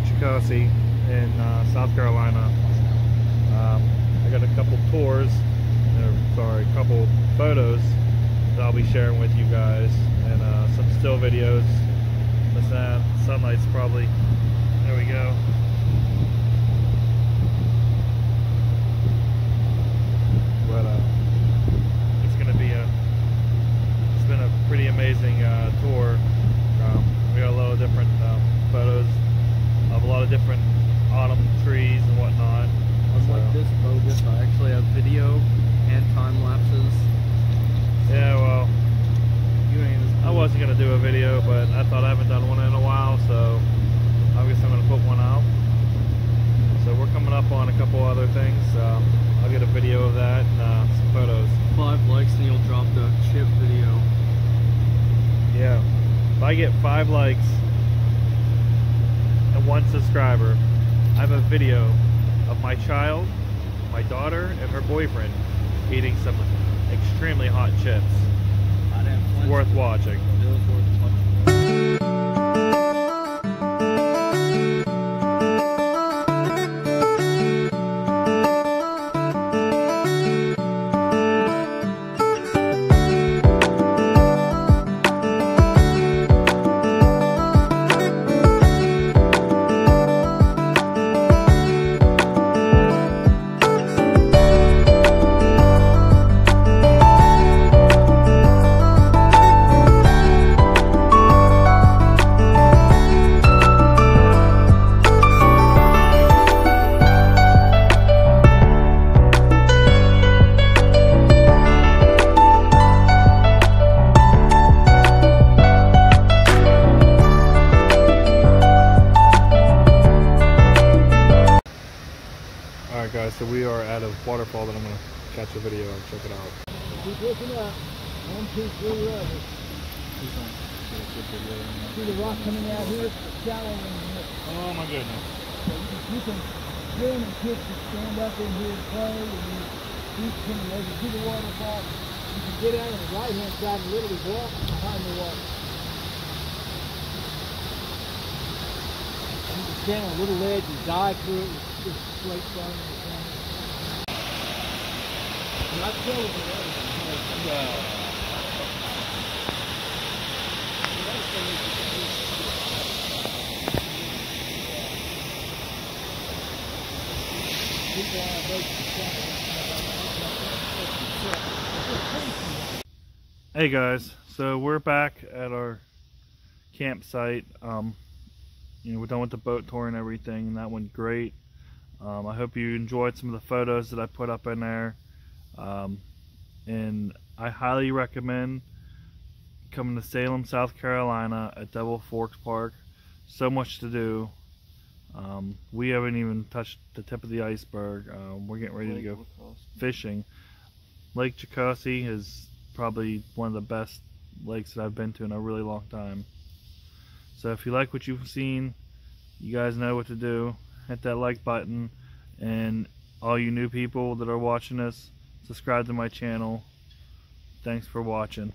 Lake Jocassee in South Carolina. I got a couple tours, a couple photos that I'll be sharing with you guys, and some still videos. The sunlight's probably, there we go. But it's been a pretty amazing tour. We got a lot of different photos of a lot of different autumn trees and whatnot. Unlike this bogus, I actually have video and time lapses. Yeah, well, You ain't as cool. I wasn't gonna do a video, but I thought I haven't done one in a while, so I guess I'm gonna put one out. So we're coming up on a couple other things. I'll get a video of that and some photos. 5 likes and you'll drop the chip video. Yeah, if I get 5 likes and 1 subscriber, I have a video of my child, my daughter, and her boyfriend eating some extremely hot chips. It's worth watching. It was worth watching. Alright guys, so we are at a waterfall that I'm going to catch a video of. Check it out. Keep looking up. 1, 2, 3 levels. See the rock coming out here? It's shallow in here. Oh my goodness. So you can swim and kids can stand up in here and play, and you can, as you see the waterfall, you can get out on the right hand side and literally walk behind the water. You can stand on a little ledge and dive through it with just straight down in the corner. Not killing it. Hey guys, so we're back at our campsite. We're done with the boat tour and everything, and that went great. I hope you enjoyed some of the photos that I put up in there. And I highly recommend coming to Salem, South Carolina at Devil Forks Park. So much to do. We haven't even touched the tip of the iceberg. We're getting ready to go fishing. Lake Jocassee is probably one of the best lakes that I've been to in a really long time. So if you like what you've seen, you guys know what to do. Hit that like button, and all you new people that are watching this, subscribe to my channel. Thanks for watching.